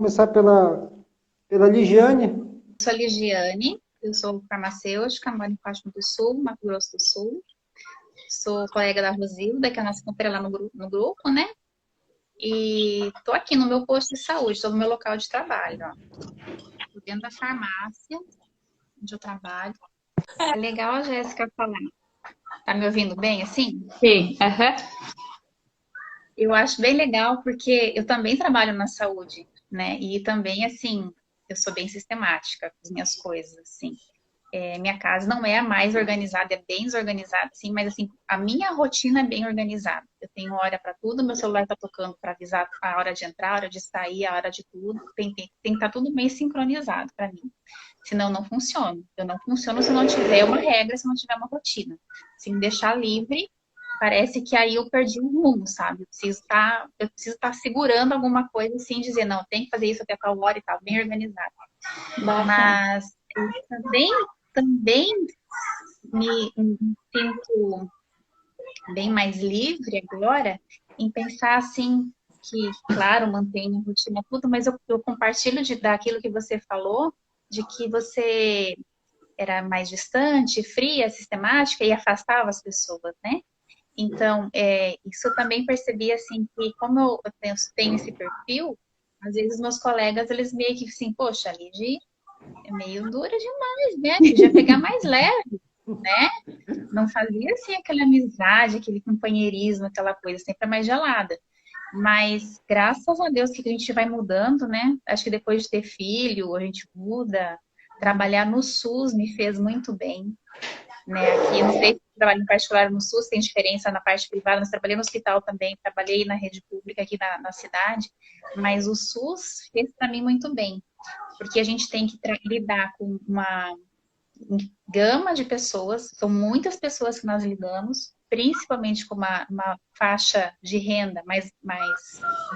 Começar pela Ligiane. Eu sou a Ligiane, eu sou farmacêutica, moro em Fátima do Sul, Mato Grosso do Sul. Sou colega da Rosilda, que é a nossa companheira lá no grupo, né? E tô aqui no meu posto de saúde, tô no meu local de trabalho, ó. Tô dentro da farmácia onde eu trabalho. É legal a Jéssica falar. Tá me ouvindo bem, assim? Sim, aham. Eu acho bem legal porque eu também trabalho na saúde, né? E também, assim, eu sou bem sistemática com as minhas coisas, assim. Minha casa não é a mais organizada, é bem desorganizada, assim, mas assim, a minha rotina é bem organizada. Eu tenho hora para tudo, meu celular está tocando para avisar a hora de entrar, a hora de sair, a hora de tudo. Tem que estar tudo meio sincronizado para mim. Senão não funciona. Eu não funciono se não tiver uma regra, se não tiver uma rotina. Se me deixar livre, parece que aí eu perdi o rumo, sabe? Eu preciso estar segurando alguma coisa assim, dizer, não, tem que fazer isso até tal hora e tal, bem organizado. Bacana. Mas eu também me sinto bem mais livre agora em pensar assim que, claro, mantenho rotina tudo, mas eu compartilho daquilo que você falou, de que você era mais distante, fria, sistemática e afastava as pessoas, né? Então, isso eu também percebi assim que como eu tenho esse perfil, às vezes meus colegas eles meio que assim, poxa, Lidy, é meio dura demais, né? Podia pegar mais leve, né? Não fazia assim aquela amizade, aquele companheirismo, aquela coisa sempre mais gelada. Mas graças a Deus que a gente vai mudando, né? Acho que depois de ter filho, a gente muda. Trabalhar no SUS me fez muito bem, né? Aqui, não sei se trabalho em particular no SUS, tem diferença na parte privada, mas trabalhei no hospital também, trabalhei na rede pública aqui na cidade, mas o SUS fez para mim muito bem, porque a gente tem que lidar com uma gama de pessoas, são muitas pessoas que nós lidamos, principalmente com uma faixa de renda mais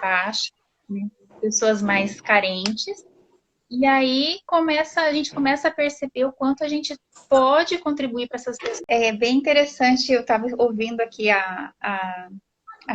baixa, né? Pessoas mais carentes. E aí a gente começa a perceber o quanto a gente pode contribuir para essas pessoas. É bem interessante, eu estava ouvindo aqui a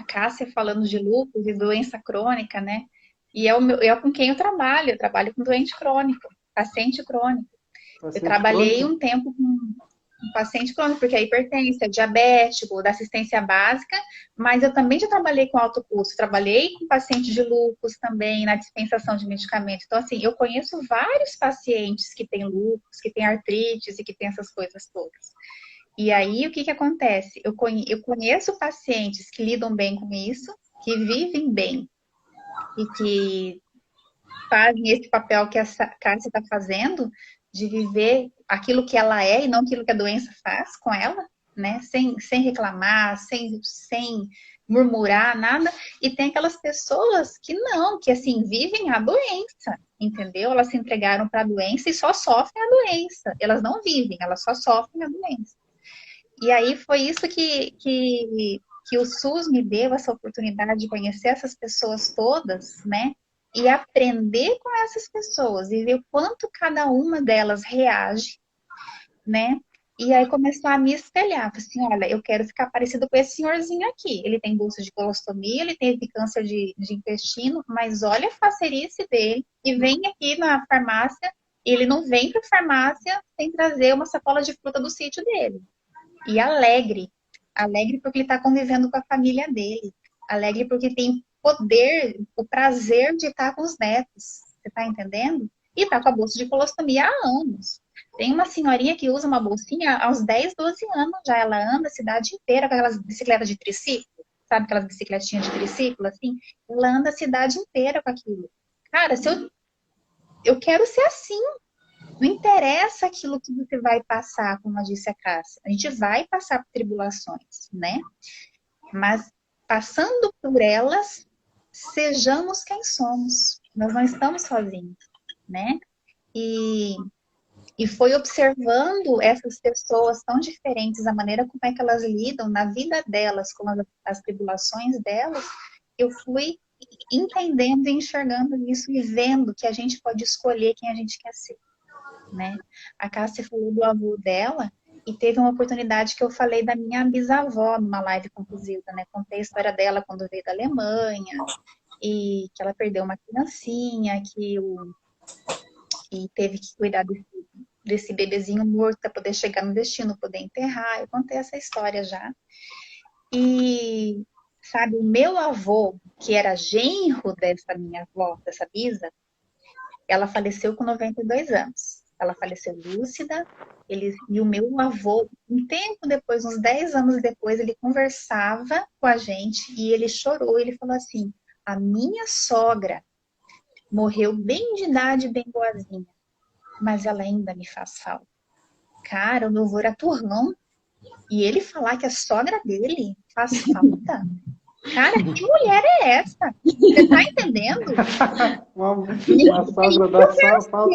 Cássia falando de lúpus e doença crônica, né? E é com quem eu trabalho com doente crônico, paciente crônico. Eu Paciente trabalhei crônico. um tempo com um paciente crônico, porque a hipertensão, diabético, da assistência básica, mas eu também já trabalhei com alto custo, trabalhei com paciente de lúpus também, na dispensação de medicamento. Então, assim, eu conheço vários pacientes que têm lúpus, que têm artrites e que têm essas coisas todas. E aí, o que que acontece? Eu conheço pacientes que lidam bem com isso, que vivem bem e que fazem esse papel que essa Cássia está fazendo, de viver aquilo que ela é e não aquilo que a doença faz com ela, né? Sem reclamar, sem murmurar, nada. E tem aquelas pessoas que não, que assim, vivem a doença, entendeu? Elas se entregaram para a doença e só sofrem a doença. Elas não vivem, elas só sofrem a doença. E aí foi isso que o SUS me deu essa oportunidade de conhecer essas pessoas todas, né? E aprender com essas pessoas e ver o quanto cada uma delas reage, né? E aí começar a me espelhar, falei assim, olha, eu quero ficar parecido com esse senhorzinho aqui. Ele tem bolsa de colostomia, ele teve câncer de intestino, mas olha a facerice dele e vem aqui na farmácia, e ele não vem para a farmácia sem trazer uma sacola de fruta do sítio dele. E alegre. Alegre porque ele está convivendo com a família dele. Alegre porque tem poder, o prazer de estar com os netos. Você está entendendo? E está com a bolsa de colostomia há anos. Tem uma senhorinha que usa uma bolsinha há uns 10, 12 anos já. Ela anda a cidade inteira com aquelas bicicletas de triciclo. Sabe aquelas bicicletinhas de triciclo, assim? Ela anda a cidade inteira com aquilo. Cara, eu quero ser assim. Não interessa aquilo que você vai passar, como disse a Cássia. A gente vai passar por tribulações, né? Mas passando por elas, sejamos quem somos. Nós não estamos sozinhos, né? E, e foi observando essas pessoas tão diferentes, a maneira como é que elas lidam na vida delas, com as tribulações delas, eu fui entendendo e enxergando isso e vendo que a gente pode escolher quem a gente quer ser, né? A Cássia falou do avô dela e teve uma oportunidade que eu falei da minha bisavó numa live com a Zilda, né? Contei a história dela quando veio da Alemanha e que ela perdeu uma criancinha, e teve que cuidar desse bebezinho morto para poder chegar no destino, poder enterrar. Eu contei essa história já. E, sabe, o meu avô, que era genro dessa minha avó, dessa bisa, ela faleceu com 92 anos. Ela faleceu lúcida. E o meu avô, um tempo depois, uns 10 anos depois, ele conversava com a gente e ele chorou. Ele falou assim: a minha sogra morreu bem de idade, bem boazinha, mas ela ainda me faz falta. Cara, o meu avô era turrão. E ele falar que a sogra dele faz falta? Cara, que mulher é essa? Você tá entendendo? A sogra da falta.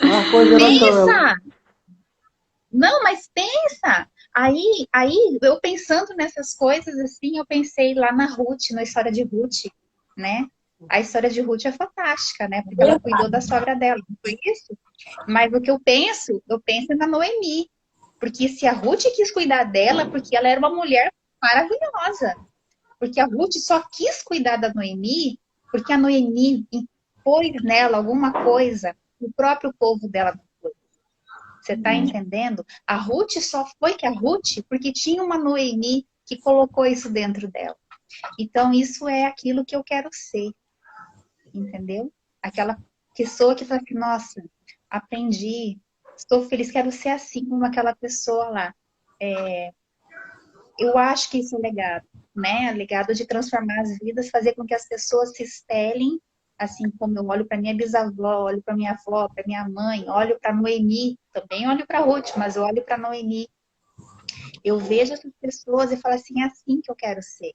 Uma coisa era só ela. Pensa! Não, mas pensa! Aí, eu pensando nessas coisas, assim, eu pensei lá na Ruth, na história de Ruth, né? A história de Ruth é fantástica, né? Porque ela cuidou da sogra dela, não foi isso? Mas o que eu penso na Noemi. Porque se a Ruth quis cuidar dela, porque ela era uma mulher maravilhosa. Porque a Ruth só quis cuidar da Noemi, porque a Noemi impôs nela alguma coisa que o próprio povo dela não foi. Você tá entendendo? A Ruth só foi que a Ruth porque tinha uma Noemi que colocou isso dentro dela. Então, isso é aquilo que eu quero ser. Entendeu? Aquela pessoa que fala assim, nossa, aprendi, estou feliz, quero ser assim como aquela pessoa lá. Eu acho que isso é legado, né? Legado de transformar as vidas, fazer com que as pessoas se espelhem, assim como eu olho para minha bisavó, olho para minha avó, para minha mãe, olho para Noemi, também olho para Ruth, mas eu olho para Noemi. Eu vejo essas pessoas e falo assim, é assim que eu quero ser.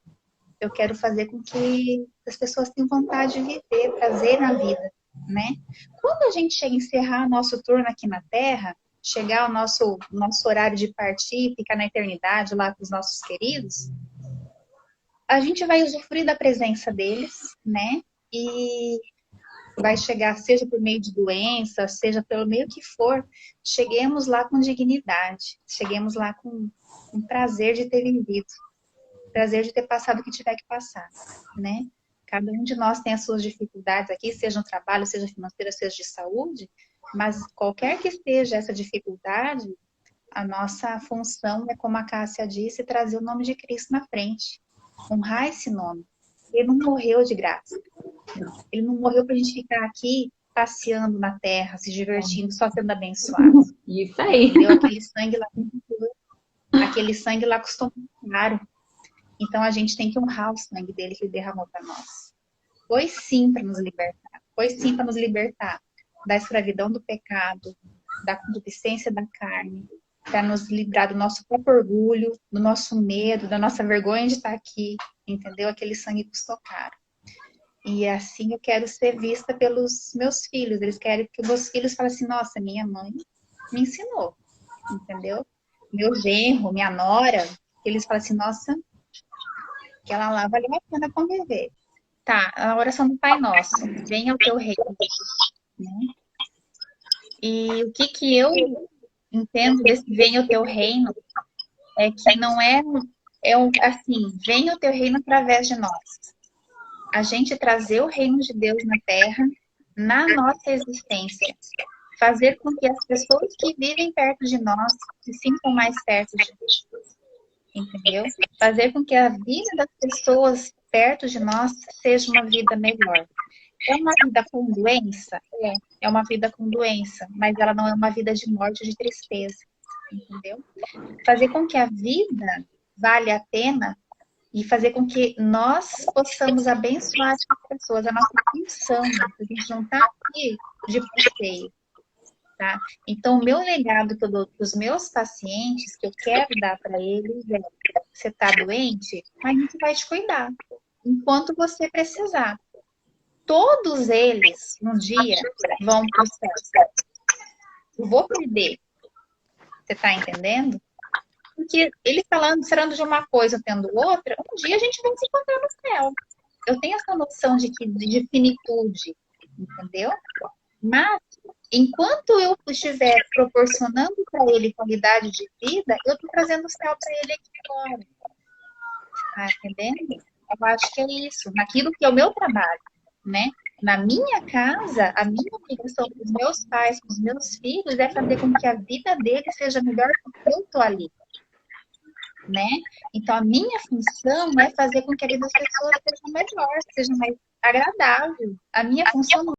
Eu quero fazer com que as pessoas tenham vontade de viver, prazer na vida, né? Quando a gente chega a encerrar nosso turno aqui na Terra, chegar ao nosso horário de partir, ficar na eternidade lá com os nossos queridos, a gente vai usufruir da presença deles, né? E vai chegar, seja por meio de doença, seja pelo meio que for, cheguemos lá com dignidade, cheguemos lá com prazer de ter vivido, prazer de ter passado o que tiver que passar, né? Cada um de nós tem as suas dificuldades aqui, seja no trabalho, seja financeira, seja de saúde, mas qualquer que seja essa dificuldade, a nossa função é, como a Cássia disse, trazer o nome de Cristo na frente, honrar esse nome. Ele não morreu de graça. Ele não morreu para a gente ficar aqui passeando na terra, se divertindo, só sendo abençoado. Isso aí. Entendeu? Aquele sangue lá custou muito caro. Então a gente tem que honrar o sangue dele que ele derramou para nós. Foi sim para nos libertar. Foi sim para nos libertar da escravidão do pecado, da concupiscência da carne, para nos livrar do nosso próprio orgulho, do nosso medo, da nossa vergonha de estar aqui, entendeu? Aquele sangue custou caro. E assim eu quero ser vista pelos meus filhos. Eles querem que os meus filhos falem assim, nossa, minha mãe me ensinou, entendeu? Meu genro, minha nora, eles falam assim, nossa, aquela lá valeu a pena conviver. Tá, a oração do Pai Nosso, venha o teu reino. Né? E o que eu entendo desse venha o teu reino é que não é assim, venha o teu reino através de nós. A gente trazer o reino de Deus na Terra, na nossa existência. Fazer com que as pessoas que vivem perto de nós se sintam mais perto de Deus. Entendeu? Fazer com que a vida das pessoas perto de nós seja uma vida melhor. É uma vida com doença? É uma vida com doença, mas ela não é uma vida de morte ou de tristeza. Entendeu? Fazer com que a vida vale a pena e fazer com que nós possamos abençoar as pessoas, a nossa função. A gente não está aqui de passeio. Tá? Então, o meu legado que eu dou para os meus pacientes, que eu quero dar para eles, é: você está doente? A gente vai te cuidar, enquanto você precisar. Todos eles, um dia, vão para o céu. Eu vou perder. Você está entendendo? Porque ele falando de uma coisa, tendo outra, um dia a gente vai se encontrar no céu. Eu tenho essa noção de finitude, entendeu? Mas, enquanto eu estiver proporcionando para ele qualidade de vida, eu estou trazendo o céu para ele aqui agora. Tá entendendo? Eu acho que é isso, naquilo que é o meu trabalho, né? Na minha casa, a minha obrigação com os meus pais, com os meus filhos, é fazer com que a vida deles seja melhor porque eu tô ali, né? Então, a minha função é fazer com que a vida das pessoas seja melhor, seja mais agradável. A minha função não